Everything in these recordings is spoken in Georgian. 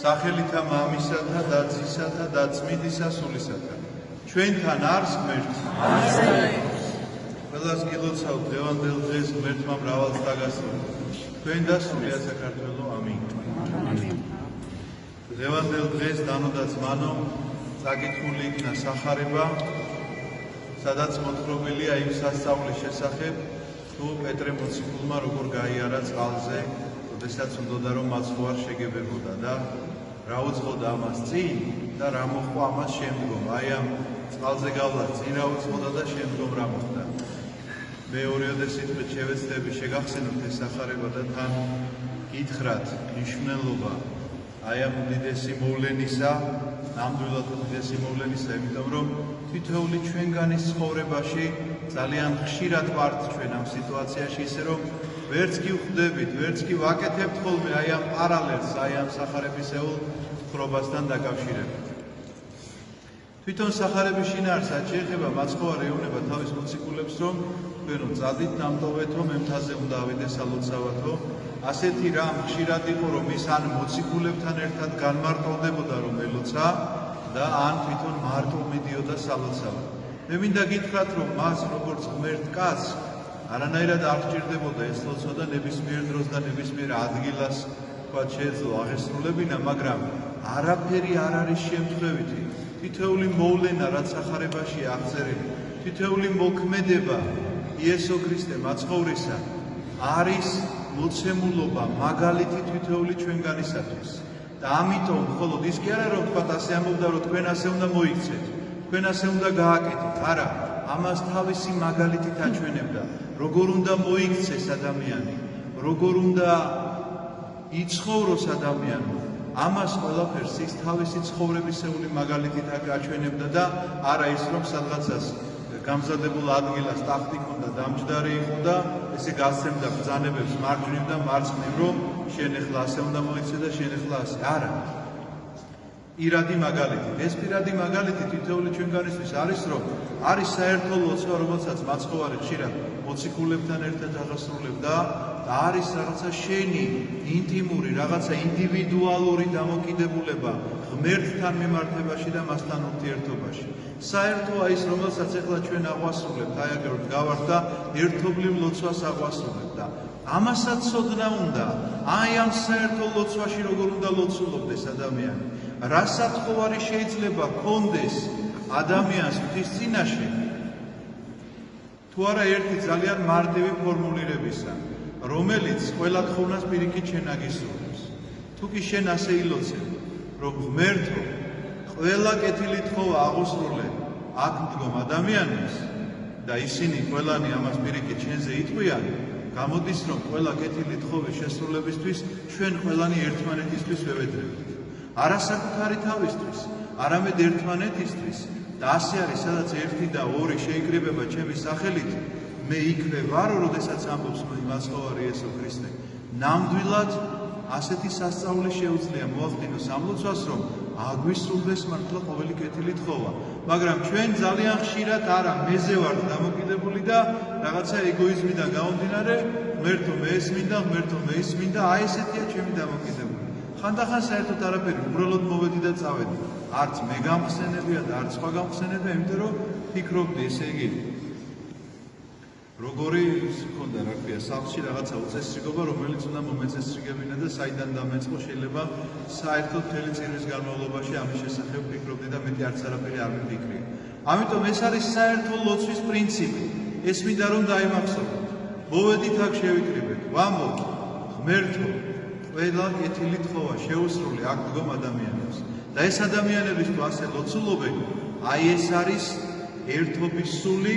სახელითა მამისათა და ძისათა და წმინდისა სულისათა. ჩვენთან არის ღმერთი. ყველას გილოცავთ დღევანდელ დღეს ღმერთმა მრავალს დაგასრულა. თქვენ და სრულიად საქართველო ამინ. დღევანდელ დღეს დანოდა ძმანო წაკითხული იქნა სახარება, სადაც მოთხრობილია იმ სასწაულის შესახებ, თუ პეტრე მოციქულმა როგორ გაიარა წყალზე, როდესაც უნდოდა რომ მაცხოვარ შეგებებოდა და რა უძღოდა ამას წინ და რა მოხდა ამას შემდგომ. აი ამ წყალზე გავლა წინ რა უძღოდა და შემდგომ რა მოხდა. მეორეოდე სიტყვით შევეცდები შეგახსენოთ ეს სახარება და თან გითხრათ მნიშვნელობა აი ამ უდიდესი მოვლენისა, ნამდვილად უდიდესი მოვლენისა, იმიტომ რომ თითოეული ჩვენგანის ცხოვრებაში ძალიან ხშირად ვართ ჩვენ ამ სიტუაციაში, ისე რომ ვერც კი ვხვდებით, ვერც კი ვაკეთებთ ხოლმე აი ამ პარალელს, აი ამ სახარებისეულ ხრობასთან დაკავშირებით. თვითონ სახარების შინაარსად შეეხება მაცხოვარი ეუბნება თავის მოციქულებს, რომ თქვენო წადით ნამდოვეთო მემთაზე უნდა ავიდეს ალოცავათო. ასეთი რამ ხშირად იყო, რომ ის ან მოციქულებთან ერთად განმარტოვდებოდა რომ ელოცა და ან თვითონ მარტო მიდიოდა სალოცავად. მე მინდა გითხრათ, რომ მას როგორც ღმერთ კაცს არანაირად არ სჭირდებოდა ეს ლოცვა და ნებისმიერ დროს და ნებისმიერ ადგილას თქვა შეეძლო აღესრულებინა, მაგრამ არაფერი არ არის შემთხვევითი. თითოეული მოვლენა, რაც სახარებაში აღწერილი, თითოეული მოქმედება იესო ქრისტე მაცხოვრისა არის მოცემულობა, მაგალითი თითოეული ჩვენგანისათვის. და ამიტომ მხოლოდ ის კი არა რომ თქვა ასე ამბობდა, რომ თქვენ ასე უნდა მოიქცეთ, თქვენ ასე უნდა გააკეთეთ. არა, ამას თავისი მაგალითით აჩვენებდა, როგორ უნდა მოიქცეს ადამიანი, როგორ უნდა იცხოვროს ადამიანი. ამას ყველაფერს ის თავისი ცხოვრებისეული მაგალითით აჩვენებდა და არა ის რომ სადღაცას გამზადებულ ადგილას ტახტი ჰქონდა, დამჯდარი იყო და ესე გასცემდა ბრძანებებს მარჯვნივ და მარცხნივ, რომ შენ ახლა ასე უნდა მოიქცე და შენ ახლა ასე. არა. პირადი მაგალითით. ეს პირადი მაგალითი თითოეული ჩვენგანისთვის არის, რომ არის საერთო ლოცვა, რომელსაც მაცხოვარი ხშირად მოციქულებთან ერთად აღასრულებდა და არის რაღაცა შენი ინტიმური, რაღაცა ინდივიდუალური დამოკიდებულება ღმერთთან მიმართებაში და მასთან ურთიერთობაში. საერთოა ის, რომელსაც ახლა ჩვენ აღვასრულებთ, აი აგეროთ გავართ და ერთობლივ ლოცვას აღვასრულებთ და ამასაც ცოდნა უნდა, აი ამ საერთო ლოცვაში როგორ უნდა ლოცულობდეს ადამიანი. რა სათხოვარი შეიძლება ჰქონდეს ადამიანს ღვთის წინაშე, თუ არა ერთი ძალიან მარტივი ფორმულირებისა, რომელიც ყველა თხოვნას პირიქით შენ აგისრულებს. თუ კი შენ ასე ილოცებ, რომ ღმერთო, ყველა კეთილი თხოვა აღუსრულე აქ მდგომ ადამიანებს და ისინი ყველანი ამას პირიქით შენზე იტყვიან, გამოდის რომ ყველა კეთილი თხოვის შესრულებისთვის ჩვენ ყველანი ერთმანეთისთვის ვევედრებთ. არა საკუთარი თავისთვის, არამედ ერთმანეთისთვის და ასე არის, სადაც ერთი და ორი შეიკრიბება ჩემი სახელით, მე იქვე ვარ, როდესაც ამბობს მაცხოვარი იესო ქრისტე. ნამდვილად ასეთი სასწაული შეუძლია მოახდინოს ამ ლოცვას, რომ აგვისრულდეს მართლა ყოველი კეთილი თხოვა. მაგრამ ჩვენ ძალიან ხშირად არა მეზე ვართ დამოკიდებული და რაღაცა ეგოიზმიდან გამომდინარე, ღმერთო მე ეს მინდა, ღმერთო მე ის მინდა, აი ესეთია ჩემი დამოკიდებული. ხანდახან საერთოდ არაფერი, უბრალოდ მოვედი და წავედი. არც მე გამხსენებია და არც სხვა გამხსენებია, იმიტომ რომ ფიქრობდი, ესე იგი როგორი ჰქონდა, რა ქვია, სახლში რაღაცა უწესრიგობა, რომელიც უნდა მომეწესრიგებინა და საიდან დამეწყო, შეიძლება საერთოდ მთელი წირვის განმავლობაში ამის შესახებ ფიქრობდი და მეტი არც არაფერი არ მიფიქრია. ამიტომ ეს არის საერთო ლოცვის პრინციპი. ეს მინდა რომ დაიმახსოვროთ. მოვედით აქ შევიკრიბეთ, ვამბობ, ღმერთო, ყველა კეთილი თხოვა შეუსრული აქ მდგომ ადამიანებს. და ეს ადამიანების თუ ასე ლოცულობენ, აი ეს არის ერთობის სული,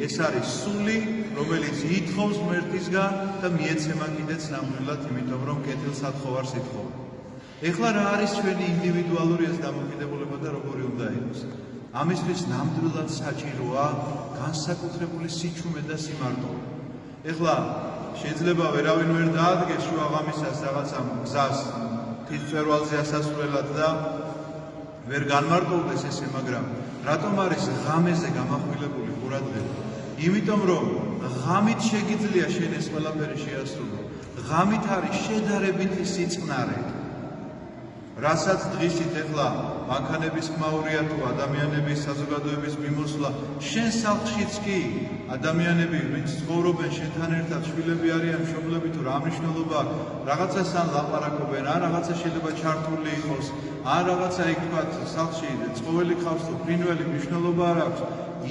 ეს არის სული, რომელიც ითხოვს ღმერთისგან და მიეცემა კიდეც ნამდვილად, იმიტომ რომ კეთილ სათხოვარს ითხოვა. ეხლა რა არის ჩვენი ინდივიდუალური ეს დამოკიდებულება და როგორი უნდა იყოს? ამისთვის ნამდვილად საჭიროა განსაკუთრებული სიჩუმე და სიმარტოვე. ეხლა შეიძლება ვერავინ ვერ დაადგეს შუაღამისას რაღაცა გზას თვითმწვერვალზე ასასვლელად და ვერ განმარტოვდეს ესე, მაგრამ რატომ არის ღამეზე გამახვილებული ყურადღება? იმიტომ რომ ღამით შეგიძლია შენ ეს ყველაფერი შეასრულო. ღამით არის შედარებითი სიწყნარე. რასაც დღისით ეხლა მანქანების ხმაურია თუ ადამიანების საზოგადოების მიმოსვლა, შენ სახლშიც კი ადამიანები, ვინც ცხოვრობენ შენთან ერთად, შვილები არიან, მშობლები თუ რა მნიშვნელობა აქვს, რაღაცას ან ლაპარაკობენ, ან რაღაცა შეიძლება ჩართული იყოს, ან რაღაცა იქ თქვათ სახლში ცხოველი ყავს თუ ფრინველი მნიშვნელობა არ აქვს,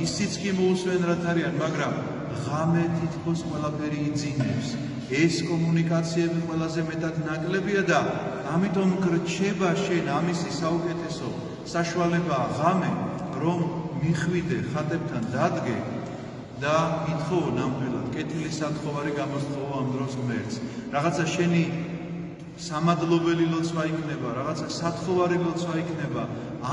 ისიც კი მოусვენ რაც არიან, მაგრამ ღამე თითქოს ყველაფერი იძინებს. ეს კომუნიკაციები ყველაზე მეტად ნაკლებია და ამიტომ გრჩება შენ ამისი საუკეთესო საშუალებაა ღამე, რომ მიხვიდე ხატებთან დადგე და ითხოვო ნამდვილად კეთილი სათხოვარი გამოსთხოვო ამ დროს ღმერთს. რაღაცა შენი სამადლობელი ლოცვა იქნება, რაღაცა სათხოვარი ლოცვა იქნება,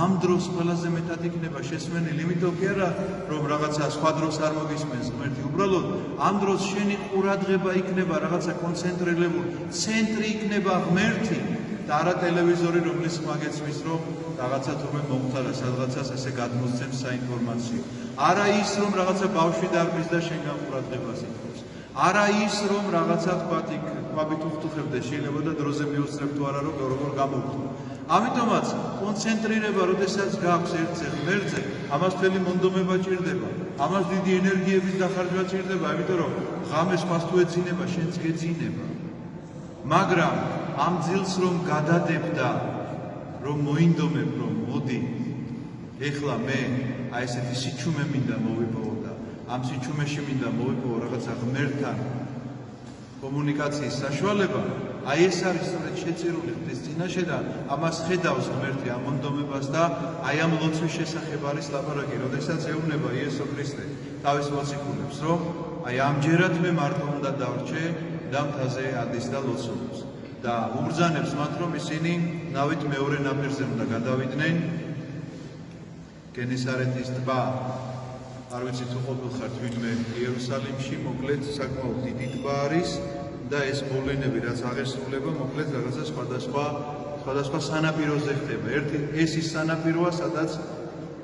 ამ დროს ყველაზე მეტად იქნება შესმენილი, იმიტომ კი არა, რომ რაღაცა სხვა დროს არ მოგისმენს ღმერთი, უბრალოდ ამ დროს შენი ყურადღება იქნება რაღაცა კონცენტრირებული, ცენტრი იქნება ღმერთი და არა ტელევიზორი, რომლის ხმა გეცმის, რომ რაღაცა თურმე მომხდარა სადღაცას ესე გადმოსცემს საინფორმაციო. არა ის, რომ რაღაცა ბავშვი დარბის და შენგან ყურადღებას ითხოვს. არა ის, რომ რაღაცა თქვათ იქ ყვავით უხტუხებდეს, შეიძლება და დროზე მიუსწრებ თუ არა, რომ როგორ გამოვხდო. ამიტომაც კონცენტრირება, როდესაც გაქვს ერთზე ღმერთზე, ამას მთელი მონდომება ჭირდება, ამას დიდი ენერგიების დახარჯვა ჭირდება, იმიტომ რომ ღამეს მას თუ ეძინება, შენც გეძინება. მაგრამ ამ ძილს რომ გადადებ და რომ მოინდომებ, რომ მოდი, ეხლა მე აი ესეთი სიჩუმე მინდა მოვიპოვო და ამ სიჩუმეში მინდა მოვიპოვო რაღაცა ღმერთთან კომუნიკაციის საშუალება, აი ეს არის სწორედ შეწირული ღვთის წინაშე და ამას ხედავს ღმერთი ამ მონდომებას და აი ამ ლოცვის შესახებ არის ლაპარაკი, როდესაც ეუბნება იესო ქრისტე თავის მოციქულებს, რომ აი ამჯერად მე მარტო უნდა დავრჩე და მთაზე ადის და ლოცულობს და უბრძანებს მათ, რომ ისინი ნავით მეორე ნაპირზე უნდა გადავიდნენ. გენესარეთის ტბა, არ ვიცი თუ ყოფილხართ ვინმე იერუსალიმში, მოკლედ საკმაოდ დიდი ტბა არის და ეს მოვლენები რაც აღესრულება, მოკლედ რაღაცა სხვადასხვა სანაპიროზე ხდება. ეს ის სანაპიროა, სადაც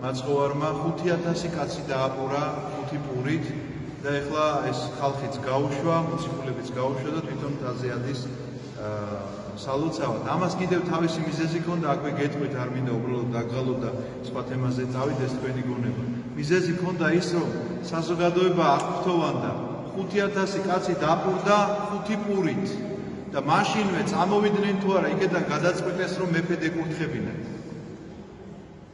მაცხოვარმა 5,000 კაცი დააპურა 5 პურით და ეხლა ეს ხალხიც გაუშვა, მოციქულებიც გაუშვა და თვითონ მთაზე ადის სალოცავად. ამას კიდევ თავისი მიზეზი ჰქონდა, აქვე გეტყვით, არ მინდა უბრალოდ დაგღალოთ და სხვა თემაზე წავიდეს თქვენი გონება. მიზეზი ჰქონდა ის, რომ საზოგადოება აღფრთოვანდა 5,000 კაცი დაპურდა 5 პურით და მაშინვე წამოვიდნენ თუ არა, იქიდან გადაწყვეტეს, რომ მეფედ ეკურთხებინათ.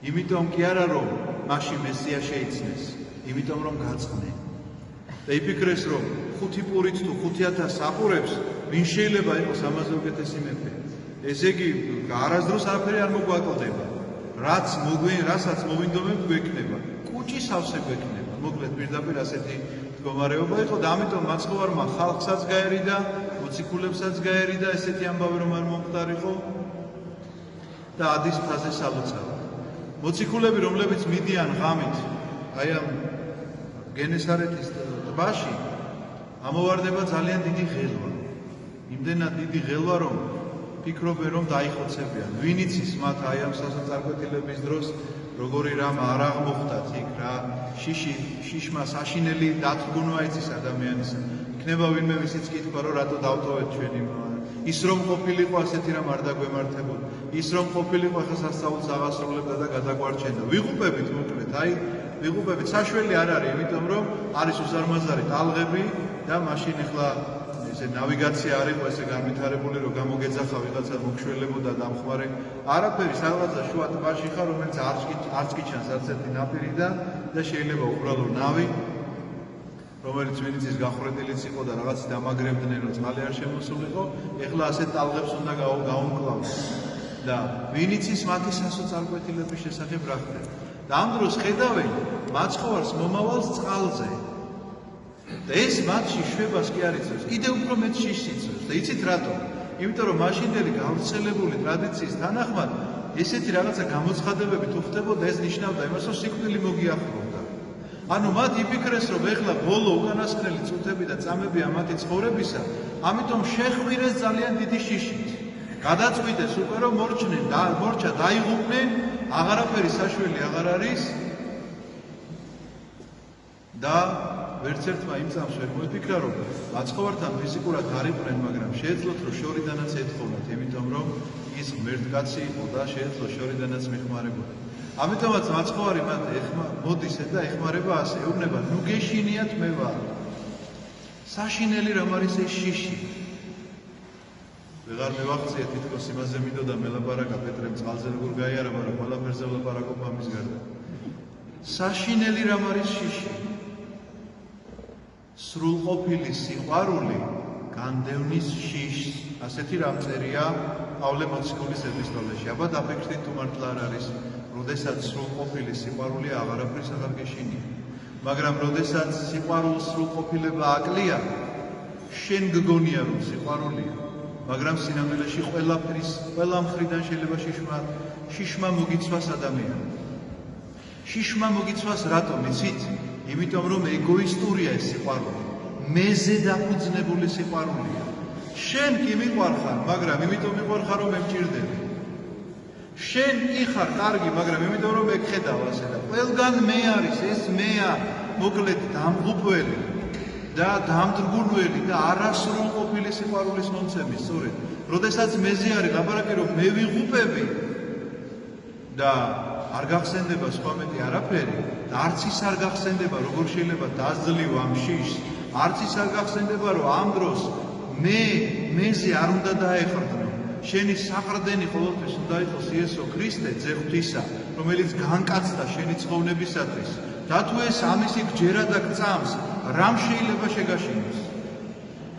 იმიტომ კი არა, რომ მაშინ მესია შეიცნეს, იმიტომ რომ გაწყდნენ. და იფიქრეს, რომ 5 პურით თუ 5,000 აპურებს, ვინ შეიძლება იყოს ამაზე უკეთესი მეფე. ესე იგი, არასდროს არაფერი არ მოგვაკლდება. რასაც მოვინდომებთ გვექნება. კუჭის ავსე გვექნება. მოკლედ პირდაპირ ასეთი მდგომარეობა იყო და ამიტომ მაცხოვარმა ხალხსაც გაერიდა, მოციქულებსაც გაერიდა ესეთი ამბავი რომ არ მომხდარიყო და ადის მთაზე სალოცავად. მოციქულები, რომლებიც მიდიან ღამით აი ამ გენესარეთის ტბაში, ამოვარდება ძალიან დიდი ღელვა. იმდენად დიდი ღელვა, რომ ფიქრობენ, რომ დაიხოცებიან. ვინ იცის მათ აი ამ სასაწარკვეთილების დროს როგორი რამ არ აღმოხდათ იქ რა შიშმა საშინელი დათრგუნვა იცის ადამიანისა. იქნება ვინმე ვისიც კითხვა, რომ რატო დავტოვეთ ჩვენი ის რომ ყოფილიყო ასეთი რამ არ დაგვემართებოდა. ის რომ ყოფილიყო ახლა სასწაულს აღასრულებდა და გადაგვარჩენდა. ვიღუპებით მოკლედ, აი ვიღუპებით საშველი არ არის, იმიტომ რომ არის უზარმაზარი ტალღები და მაშინ ახლა ესე ნავიგაცია არ იყო ესე განვითარებული, რომ გამოგეძახა ვიღაცა მოგშველებოდა დამხმარე. არაფერი, რაღაცა შუა ტბაში ხარ, რომელიც არც კი ჩანს არც ერთი ნაპირიდან და შეიძლება უბრალოდ ნავი, რომელიც ვინც ის გახვრეტილიც იყო და რაღაც დამაგრებდნენ, რომ წყალი არ შემოსულიყო, ეხლა ასეთ ტალღებს უნდა გაუმკლავდეს. და ვინც ის მათი სასოწარკვეთილების შესახებ რა ხდება. და ამ დროს ხედავენ მაცხოვარს მომავალს წყალზე. და ეს მათში შვებას კი არ იწევს, კიდევ უფრო მეტ შიშს იწევს. და იცით რატო? იმიტომ რომ მაშინდელი გავრცელებული ტრადიციის თანახმად ესეთი რაღაცა გამოცხადებები თუ ხდებოდა, ეს ნიშნავდა იმას, რომ სიკვდილი მოგიახლოვდა. ანუ მათ იფიქრეს, რომ ეხლა ბოლო უკანასკნელი წუთები და წამებია მათი ცხოვრებისა, ამიტომ შეხვირეს ძალიან დიდი შიშით. გადაწყვიტეს უკვე რომ მორჩა დაიღუპნენ, აღარაფერი საშველი აღარ არის და ვერც ერთმა იმ წამს ვერ მოიფიქრა, რომ მაცხოვართან ფიზიკურად არ იყვნენ, მაგრამ შეეძლოთ, რომ შორიდანაც ეთხოვნათ, იმიტომ რომ ის ღმერთკაცი იყო და შეეძლო შორიდანაც მეხმარებოდა. ამიტომაც მაცხოვარი მათ მოდის და ეხმარება ასე, ეუბნება, ნუ გეშინიათ მე ვარ. საშინელი რამ არის ეს შიში? ვეღარ მივახციე თითქოს იმაზე მინდოდა მელაპარაკა პეტრემ წყალზე როგორ გაიარება, რომ ყველაფერზე ვლაპარაკობ ამის გარდა. საშინელი რამ არის შიში? სრულყოფილი სიყვარული განდევნის შიშს. ასეთი რამ წერია პავლე მოციქულის ეპისტოლეში. აბა დაფიქრდით თუ მართლა არ არის, როდესაც სრულყოფილი სიყვარული აღარაფრის აღარ გეშინია. მაგრამ როდესაც სიყვარულს სრულყოფილება აკლია, შენ გგონია რომ სიყვარულია, მაგრამ სინამდვილეში ყველა მხრიდან შეიძლება შიშმა მოგიცვას ადამიანი. შიშმა მოგიცვას რატომ იცით? იმიტომ რომ ეგოისტურია ეს სიყვარული, მეზე დაფუძნებული სიყვარულია. შენ კი მიყვარხარ, მაგრამ იმიტომ მიყვარხარ რომ მე მჭირდები. შენ იხარ კარგი, მაგრამ იმიტომ რომ ეკხედავ ასე და ყველგან მე არის, ეს მეა, მოკლედ დამღუპველი და დამდგუნველი და არასრულყოფილი სიყვარულის მომცემი, სწორედ. როდესაც მეზე არის ლაპარაკი რომ მე ვიღუპები და არ გახსენდება სხვა მეტი არაფერი და არც ის არ გახსენდება როგორ შეიძლება დაძლივ ამ შიშს, არც ის არ გახსენდება რომ ამ დროს მეზე არ უნდა დაეხარდნო. შენი საყრდენი ყოველთვის უნდა იყოს იესო ქრისტე, ძე ღვთისა, რომელიც განკაცდა შენი ცხოვრებისათვის. და თუ ეს ამისი გჯერა და გწამს, რამ შეიძლება შეგაშინოს?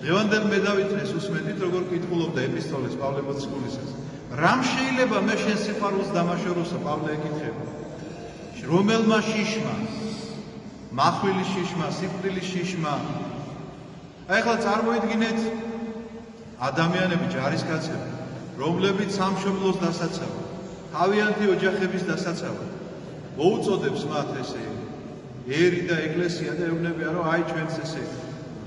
დღევანდელ დავითნეს უსმენთ როგორ კითხულობდა ეპისტოლეს პავლე მოციქულისას. რამ შეიძლება მე შენ სიყვარულს დამაშოროსო? პავლე ეკითხება. რომელმა შიშმა? მახვილი შიშმა, სიკვდილის შიშმა. ახლა წარმოიდგინეთ ადამიანები, ჯარისკაცები, რომლებიც სამშობლოს დასაცავად, თავიანთი ოჯახების დასაცავად მოუწოდებს მათ ესე ერი და ეკლესია და ეუბნებიან რომ აი ჩვენს ესე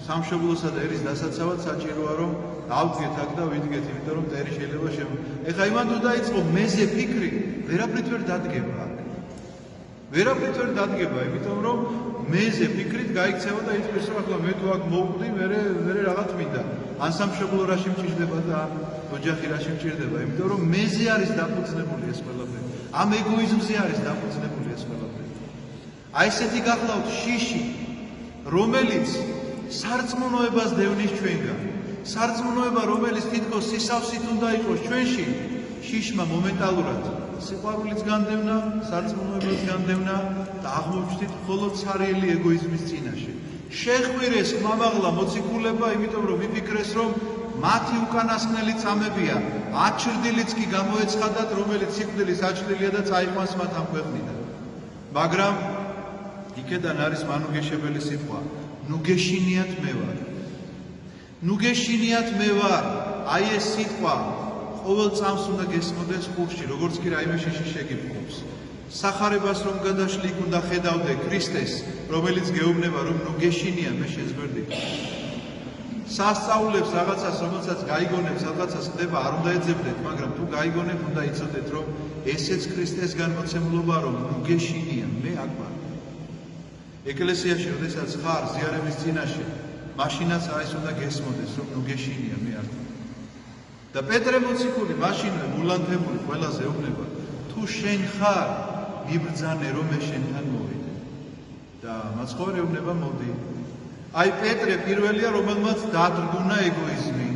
სამშობლოსა და ერის დასაცავად საჭიროა რომ დავდგეთ აქ და ვიდგეთ, იმიტომ რომ ტერი შეიძლება ეხლა იმან თუ დაიწყო მეზე ფიქრი, ვერაფრით ვერ დადგება აქ. ვერაფრით ვერ დადგება, იმიტომ რომ მეზე ფიქრით გაიქცევა და იტყვის რომ ახლა მე თუ აქ მოვკვდი, მე რაღაც მინდა. ან სამშობლო რაში მჭირდება და ან ოჯახი რაში მჭირდება, იმიტომ რომ მეზე არის დაფუძნებული ეს ყველაფერი. ამ ეგოიზმზე არის დაფუძნებული ეს ყველაფერი. აი ესეთი გახლავთ შიში, რომელიც სარწმუნოებას დევნის ჩვენგან. სარწმუნოება, რომელიც თითქოს სისავსით უნდა იყოს ჩვენში, შიშმა მომენტალურად სიყვარულიც განდევნა, სარწმუნოებას განდევნა და აღმოჩნდით მხოლოდ ცარიელი ეგოიზმის წინაშე. შეხვირეს ხმამაღლა მოციქულება, იმიტომ რომ ვიფიქრეს, რომ მათი უკანასკნელი წამებია, აჩრდილიც კი გამოეცხადათ, რომელიც სიკვდილის აჩრდილია და წაიყვანს მათ ამ ქვეყნიდან. მაგრამ იქედან არის მანუგეშებელი სიტყვა, ნუ გეშინიათ მე ვარ. ნუ გეშინიათ მე ვარ. აი ეს სიტყვა ყოველ წამს უნდა გესმოდეს ხურში, როგორც კი რაიმე შიში შეგიფხობს. სახარებას რომ გადაშლი იქ უნდა ხედავდე ქრისტეს, რომელიც გეუბნება რომ ნუ გეშინია მე შეზღერდი. სასწაულებს რაღაცას, რომელსაც გაიგონებს, რაღაცას ხდება, არ უნდა ეძებდეთ, მაგრამ თუ გაიგონებ, უნდა იცოდეთ, რომ ესეც ქრისტესგან მოცემულობა, რომ ნუ გეშინია მე აქ ვარ. ეკლესიაში, როდესაც ხარ ზიარების წინაშე, მაშინაც ეს უნდა გესმოდეს, რომ ნუ გეშინია მე აქ ვარ. და პეტრე მოციქული მაშინვე გულანთებული ყველაზე ეუბნება, თუ შენ ხარ, მიბრძანე რომ მე შენთან მოვიდე. და მაცხოვარი ეუბნება, მოდი. აი პეტრე პირველია, რომელმაც დადგუნა ეგოიზმი.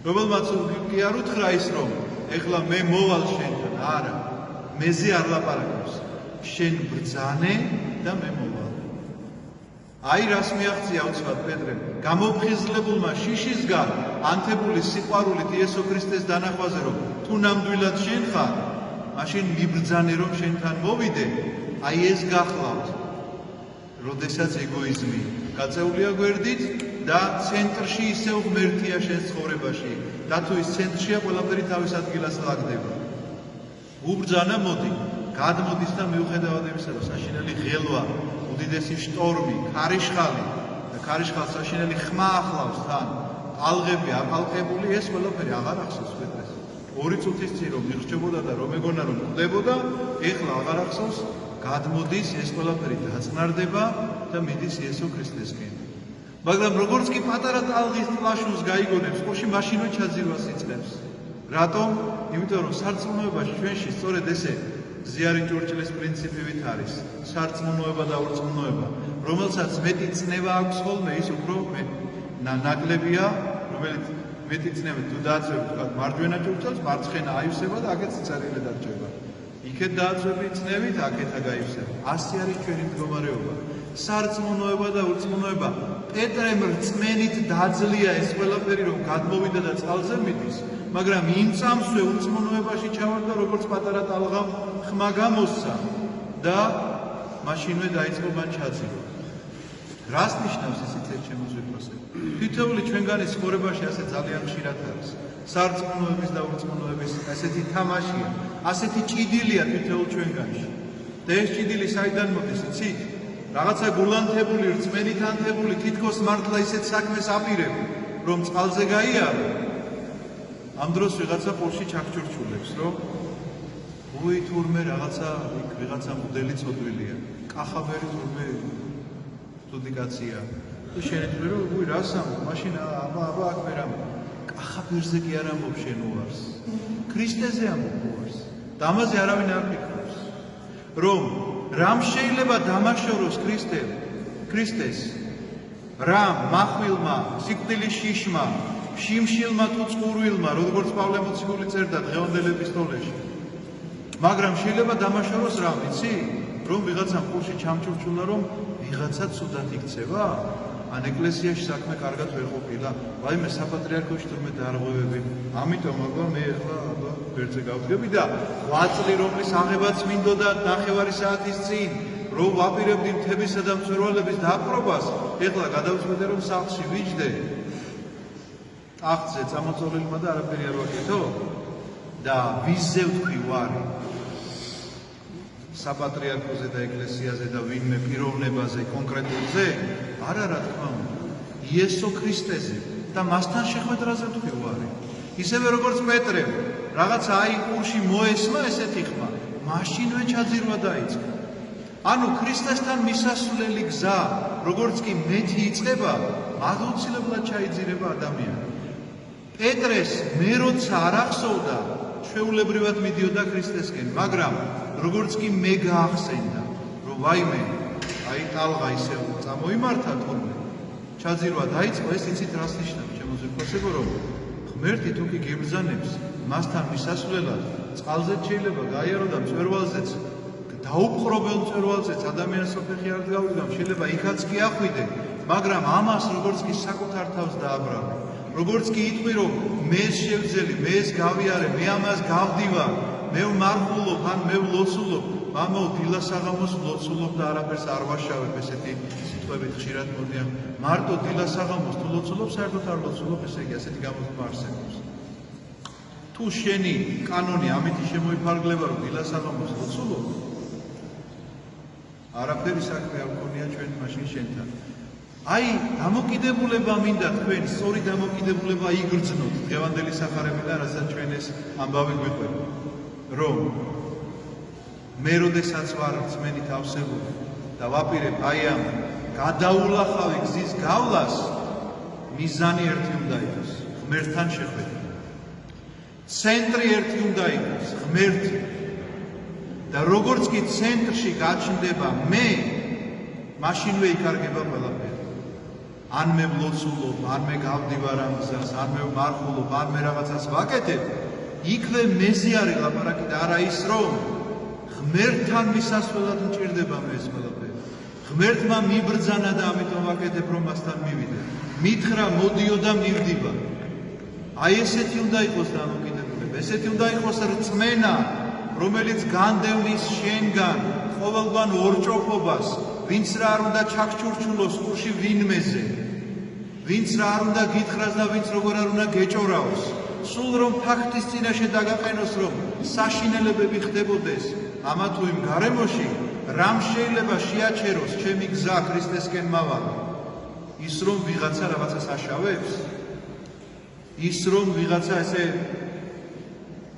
რომელმაც კი არ უთხრა ის, რომ ეხლა მე მოვალ შენთან, არა. მეზე არ ლაპარაკობს. შენ ბრძანე და მე მოვალ. აი რას მიაღწია უცბად პეტრემ, გამოფხიზლებულმა შიშისგან ანთებული სიყვარულით იესო ქრისტეს დანახვაზე, რომ თუ ნამდვილად შენ ხარ, მაშინ მიბრძანე რომ შენთან მოვიდე, აი ეს გახლავთ. როდესაც ეგოიზმი გაწეულია გვერდით და ცენტრში ისევ ღმერთია შენს ცხოვრებაში და თუ ის ცენტრშია, ყველაფერი თავის ადგილას ლაგდება. უბრძანა მოდი, გადმოდის და მიუხედავად იმისა, რომ საშინელი ღელვა, უდიდესი შტორმი, ქარიშხალი და ქარიშხალს საშინელი ხმა ახლავს თან, ალღები აპალყებული, ეს ყველაფერი აღარ ახსოვს პეტრეს. 2 წუთის წინ რომ მიხსჯებოდა და რომ ეგონა რომ კვდებოდა, ეხლა აღარ ახსოვს, გადმოდის, ეს ყველაფერი დაწყნარდება და მიდის იესო ქრისტესკენ. მაგრამ როგორც კი პატარა ტალღის ტლაშუნს გაიგონებს, ხოში მაშინვე ჩაძირვას იწყებს. რატომ? იმიტომ რომ სარწმუნოებაში ჩვენში სწორედ ესე ზიარი ჭურჭლის პრინციპივით არის სარწმუნოება და ურწმუნოება, რომელსაც მეტი წნევა აქვს ხოლმე, ის უფრო ნაკლებია, რომელიც მეტი წნევა თუ დააწევთ თქვა მარჯვენა ჭურჭელს, მარცხენა აივსება და აქეთ წერილი დარჩება. იქეთ დააწევი წნევით, აქეთა გაივსება. ასე არის ჩვენი მდგომარეობა. სარწმუნოება და ურწმუნოება. პეტრემ რწმენით დაძლია ეს ყველაფერი, რომ გადმოვიდა და წყალზე მიდის, მაგრამ იმ წამსვე ურწმუნოებაში ჩავარდა, როგორც პატარა ტალღამ ხმა გამოსცა და მაშინვე დაიწყო მან ჩაძირვა. რას ნიშნავს ისიც ჩემო ზეპასე? თითოეული ჩვენგანის ცხოვრებაში ასე ძალიან ხშირად არის. სარწმუნოების და ურწმუნოების ასეთი თამაშია, ასეთი ჭიდილია თითოეულ ჩვენგანში. და ეს ჭიდილი საიდან მოდის, იცით? რაღაცა გულანთებული, რწმენით ანთებული, თითქოს მართლა ისეთ საქმეს აპირებ, რომ წყალზე გაიარო. ამ დროს ვიღაცა ყურში ჩაქჩურჩულებს, რომ უი თურმე რაღაცა იქ ვიღაცა მოდელი წოდვილია. კახაბერი თურმე ცუდი კაცია. და შენ ეთქვი რომ უი რას ამბობ? მაშინ აბა აქ ვერ ამბობ. კახაბერზე კი არ ამბობ შენ უარს. ქრისტეზე ამბობ უარს. და ამაზე არავინ არ ფიქრობს. რომ რამ შეიძლება დამაშოროს ქრისტეს? რამ מחვილმა, სიკვდილის შიშმა, შიმშილმა თუ წყურვილმა, როგორც პავლე მოციქული წერდა დღევანდელი ეპისტოლეში. მაგრამ შეიძლება დამაშოროს რამ, იცი? რომ ვიღაცამ ყურში ჩამჩურჩულა, რომ ვიღაცა ცუდად იქცევა? ან ეკლესიაში საქმე კარგად ვერ ყოფილა? ვაიმე საპატრიარქოში თურმე დაარღვევები. ამიტომ აბა მე ახლა ვერზე გავდგები და 8 წელი რომლის აღებაც მინდოდა 9 საათის წინ, რომ ვაპირებდი მთებისა და მწვერვალების დაპყრობას, ეხლა გადავწყვეტე რომ სახლში ვიჯდე. ტახტზე წამოწოლილმა და არაფერი არ ვაკეთო და ვიზზე ვთქვი ვარი. საპატრიარქოზე და ეკლესიაზე და ვინმე პიროვნებაზე კონკრეტულზე, არა რა თქმა უნდა, იესო ქრისტეზე და მასთან შეხვედრაზე ვთქვი ვარი. ისევე როგორც პეტრემ, რაღაცა აი ყურში მოესმა ესეთი ხმა, მაშინვე ჩაძირვა დაიწყო. ანუ ქრისტესთან მისასვლელი გზა, როგორც კი მეთი იწყება, აუცილებლად ჩაიძირება ადამიანი. პეტრეს მე როცა არ ახსოვდა, ჩვეულებრივად მიდიოდა ქრისტესკენ, მაგრამ როგორც კი მე გაახსენდა, რომ ვაიმე, აი ტალღა ისე წამოიმართა თურმე, ჩაძირვა დაიწყო, ეს იცით რას ნიშნავს, ჩემო ზეპასებო, რომ ღმერთი თუ კი გიბრძანებს, მასთან მისასვლელად, წყალზეც შეიძლება გაიარო და მწვერვალზეც, დაუპყრობელ მწვერვალზეც ადამიანს საფეხი არ გავიგამ, შეიძლება იქაც კი ახვიდე, მაგრამ ამას როგორც კი საკუთარ თავს დააბრალე. როგორც კი იტყვი, რომ მე შევძელი, მე ეს გავიარე, მე ამას გავდივარ, მე ვმარხულობ, ან მე ვლოცულობ, მამაო დილასაღამოს ვლოცულობ და არაფერს არ ვაშავებ, ესეთი სიტყვებით ხშირად მოდიან. მარტო დილასაღამოს თუ ვლოცულობ, საერთოდ არ ვლოცულობ, ესე იგი, ასეთი გამოთქმა არსებობს. თუ შენი კანონი ამითი შემოიფარგლება, რომ დილასაღამოს ვლოცულობ, არაფერი საქმე არ მქონია ჩვენ მაშინ შენთან. აი, დამოკიდებულება მინდა თქვენ, სწორი დამოკიდებულება იგრძნოთ დღევანდელი სახარებიდან, რასაც ჩვენ ეს ამბავი გვიყვება. რომ მე როდესაც ვარ რწმენით ავსებული და ვაპირებ აი ამ გადაულახავი გზის გავლას, მიზანი ერთი უნდა იყოს, ღმერთთან შეხვედრა. ცენტრი ერთი უნდა იყოს, ღმერთი. და როგორც კი ცენტრში გაჩნდება მე, მაშინვე იკარგება ყველაფერი. ან მე ვლოცულობ, ან მე გავდივარ ამ გზას, ან მე ვმარხულობ, ან მე რაღაცას ვაკეთებ, იქვე მეზე არის ლაპარაკი და არა ის, რომ ღმერთთან მისასვლელად მჭირდება მე ეს ყველაფერი. ღმერთმა მიბრძანა და ამიტომ ვაკეთებ, რომ მასთან მივიდე. მითხრა, მოდიო და მივდივა. აი ესეთი უნდა იყოს დამოკიდებულება, ესეთი უნდა იყოს რწმენა, რომელიც განდევნის შენგან ყოველგვარ ორჭოფობას, ვინც რა არ უნდა ჩაქჩურჩულოს ყურში ვინმეზე, ვინც რა არ უნდა გითხრას და ვინც როგორ არ უნდა გეჭორაოს, სულ რომ ფაქტის წინაშე დაგაყენოს, რომ საშინელებები ხდებოდეს ამა თუ იმ გარემოში, რამ შეიძლება შეაჩეროს ჩემი გზა ქრისტესკენ მავალ, ის რომ ვიღაცა რაღაცას აშავებს, ის რომ ვიღაცა ესე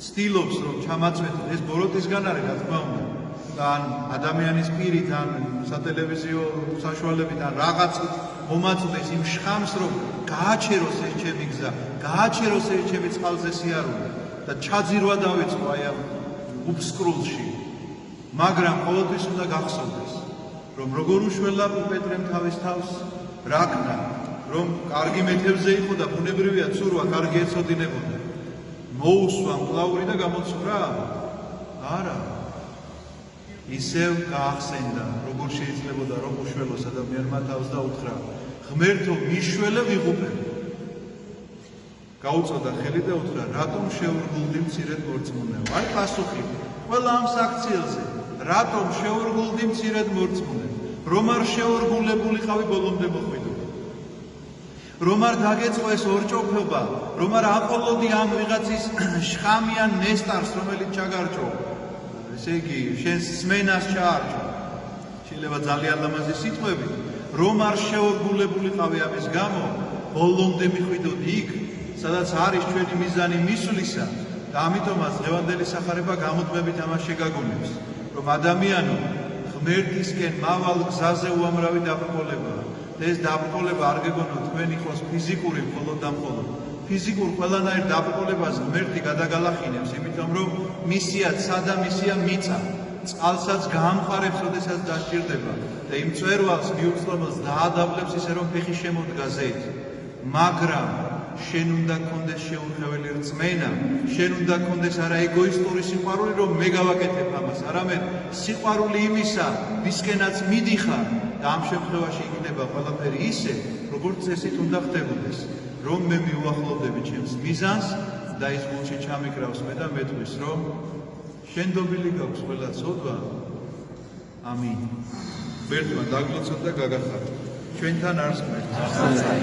ცდილობს რომ ჩამაწვეთო, ეს ბოროტისგან არის რა თქმა უნდა. ან ადამიანის პირით, ან სატელევიზიო საშუალებით, ან რაღაცით მომაწვდეს იმ შხამს, რომ გააჩეროს ეს ჩემი გზა, გააჩეროს ეს ჩემი წყალზე სიარული. და ჩაძირვა დავიწყო აი ამ უბსკრულში. მაგრამ ყოველთვის უნდა გახსოვდეს, რომ როგორ უშველა პეტრემ თავის თავს რაკნა, რომ კარგი მეთევზე იყო და ბუნებრივია ცურვა კარგი ეცოდინებოდა. მოუსვა მკლავური და გამოცურა? არა. ისევ გაახსენდა, როგორ შეიძლებოდა რომ უშველოს ადამიანმა თავს და უთხრა: ღმერთო, მიშველე ვიღუპე. გაუწოდა ხელი და უთხრა: რატომ შეურგულდი მცირედ მორწმუნეო? აი პასუხი ყველა ამ საქციელზე. რატომ შეურგულდი მცირედ მორწმუნე? რომ არ შეურგულებულიყავი ბოლომდე მოხვიდო. რომ არ დაგეწყო ეს ორჭოფობა, რომ არ აყოლოდი ამ ვიღაცის შხამიან ნესტარს, რომელიც ჩაგარჭო. ესე იგი, შენს სმენას ჩაარჭო. შეიძლება ძალიან ლამაზი სიტყვები, რომ არ შეურგულებულიყავი ამის გამო, ბოლომდე მიხვიდოდი იქ, სადაც არის ჩვენი მიზანი მისვლისა და ამიტომაც დღევანდელი სახარება გამუდმებით ამას შეგაგონებს, რომ ადამიანო ღმერთისკენ მავალ გზაზე უამრავი დაბრკოლებაა. ეს დაბრკოლება არ გეგონო თქვენ იყოს ფიზიკური მხოლოდ და მხოლოდ. ფიზიკურ ყველანაირ დაბრკოლებას ღმერთი გადაგალახინებს, იმიტომ რომ მისია ცა და მისია მიწა. წყალსაც გაამყარებს, როდესაც დასჭირდება და იმ მწვერვალს მიუწვდომელს დაადაბლებს ისე რომ ფეხი შემოდგა ზედ. მაგრამ შენ უნდა გქონდეს შეურხეველი რწმენა, შენ უნდა გქონდეს არა ეგოისტური სიყვარული, რომ მე გავაკეთებ ამას, არამედ სიყვარული იმისა, ვისკენაც მიდიხარ და ამ შემთხვევაში იქნება ყველაფერი ისე, როგორც წესით უნდა ხდებოდეს, რომ მე მიუახლოვდები ჩემს მიზანს და ის გულში ჩამიკრავს მე და მეტყვის, რომ შენდობილი გაქვს ყველა ცოდვა. ამინ. ღმერთმა დაგლოცოთ და გაგახაროთ. ჩვენთან არს ღმერთი.